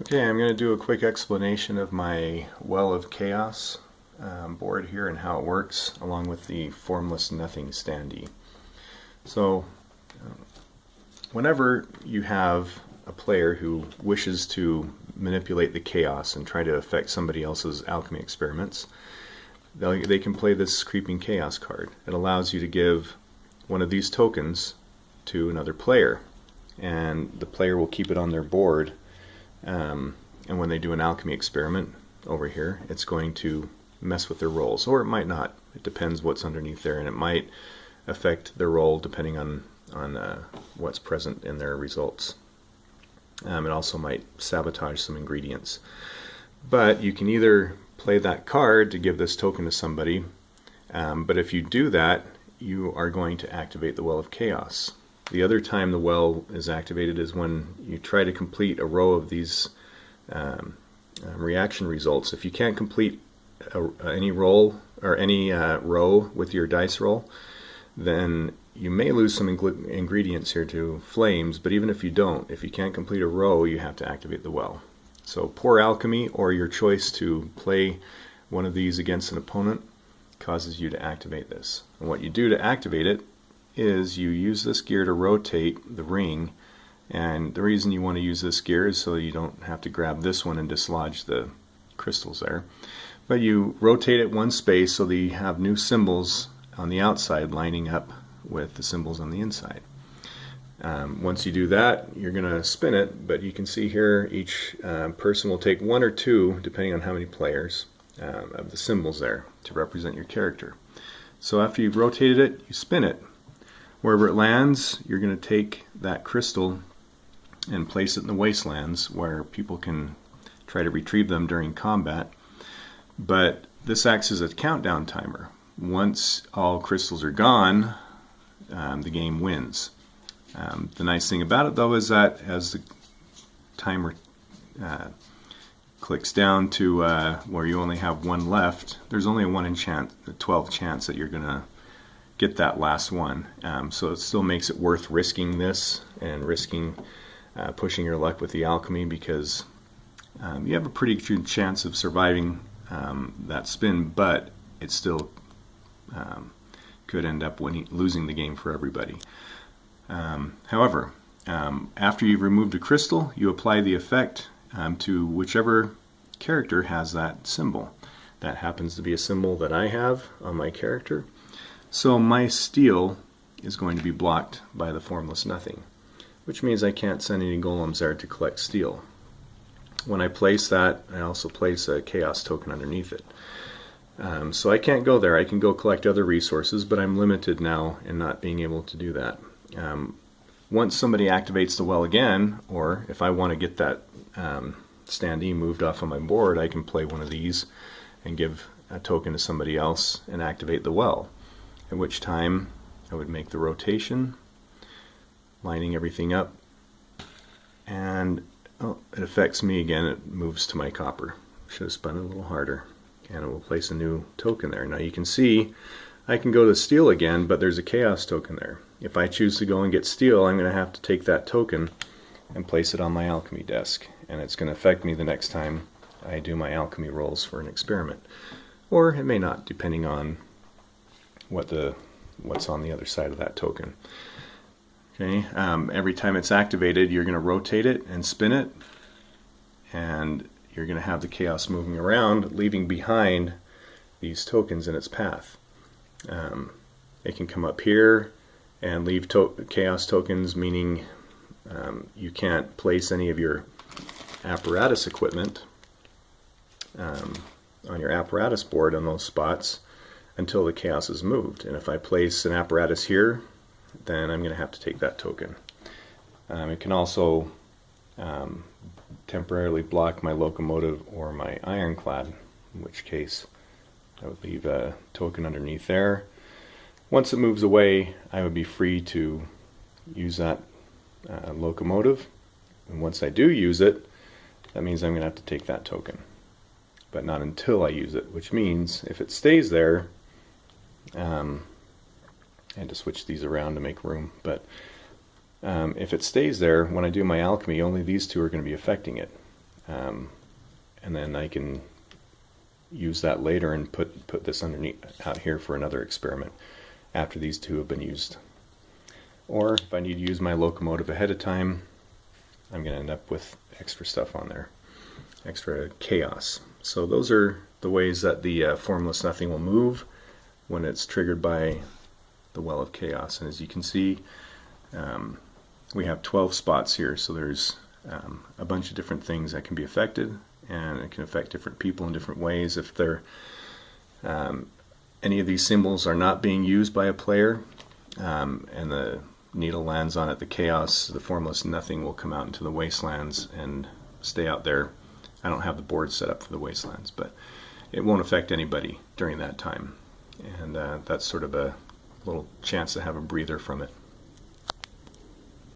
Okay, I'm going to do a quick explanation of my Well of Chaos board here and how it works, along with the Formless Nothing standee. So, whenever you have a player who wishes to manipulate the chaos and try to affect somebody else's alchemy experiments, they can play this Creeping Chaos card. It allows you to give one of these tokens to another player, and the player will keep it on their board. And when they do an alchemy experiment over here, it's going to mess with their rolls, or it might not. It depends what's underneath there, and it might affect their roll depending on what's present in their results. It also might sabotage some ingredients. But you can either play that card to give this token to somebody, but if you do that, you are going to activate the Well of Chaos. The other time the well is activated is when you try to complete a row of these reaction results. If you can't complete any roll or any row with your dice roll, then you may lose some ingredients here to flames, but even if you don't, if you can't complete a row, you have to activate the well. So poor alchemy, or your choice to play one of these against an opponent, causes you to activate this. And what you do to activate it is you use this gear to rotate the ring, and the reason you want to use this gear is so you don't have to grab this one and dislodge the crystals there. But you rotate it one space so that you have new symbols on the outside lining up with the symbols on the inside. Once you do that, you're going to spin it, but you can see here each person will take one or two, depending on how many players, of the symbols there to represent your character. So after you've rotated it, you spin it. Wherever it lands, you're going to take that crystal and place it in the wastelands where people can try to retrieve them during combat. But this acts as a countdown timer. Once all crystals are gone, the game wins. The nice thing about it, though, is that as the timer clicks down to where you only have one left, there's only a 1 in 12 chance that you're going to get that last one. So it still makes it worth risking this and risking pushing your luck with the alchemy, because you have a pretty good chance of surviving that spin, but it still could end up losing the game for everybody. However, after you've removed a crystal, you apply the effect to whichever character has that symbol. That happens to be a symbol that I have on my character. So my steel is going to be blocked by the Formless Nothing, which means I can't send any golems there to collect steel. When I place that, I also place a chaos token underneath it. So I can't go there. I can go collect other resources, but I'm limited now in not being able to do that. Once somebody activates the well again, or if I want to get that standee moved off of my board, I can play one of these and give a token to somebody else and activate the well. At which time I would make the rotation, lining everything up, and it affects me again. It moves to my copper. Should have spun it a little harder, and it will place a new token there. Now you can see I can go to steel again, but there's a chaos token there. If I choose to go and get steel, I'm going to have to take that token and place it on my alchemy desk, and it's going to affect me the next time I do my alchemy rolls for an experiment. Or it may not, depending on what's on the other side of that token. Okay, every time it's activated, you're going to rotate it and spin it, and you're going to have the chaos moving around, leaving behind these tokens in its path. It can come up here and leave chaos tokens, meaning you can't place any of your apparatus equipment on your apparatus board on those spots until the chaos is moved. And if I place an apparatus here, then I'm going to have to take that token. It can also temporarily block my locomotive or my ironclad, in which case I would leave a token underneath there. Once it moves away, I would be free to use that locomotive. And once I do use it, that means I'm going to have to take that token. But not until I use it, which means if it stays there, I had to switch these around to make room, but if it stays there, when I do my alchemy, only these two are going to be affecting it. and then I can use that later and put this underneath out here for another experiment after these two have been used. Or if I need to use my locomotive ahead of time, I'm going to end up with extra stuff on there, extra chaos. So those are the ways that the formless nothing will move when it's triggered by the well of chaos. And as you can see, we have 12 spots here, so there's a bunch of different things that can be affected, and it can affect different people in different ways. If they're any of these symbols are not being used by a player, and the needle lands on it, the chaos, the formless nothing will come out into the wastelands and stay out there. I don't have the board set up for the wastelands, but it won't affect anybody during that time. And that's sort of a little chance to have a breather from it.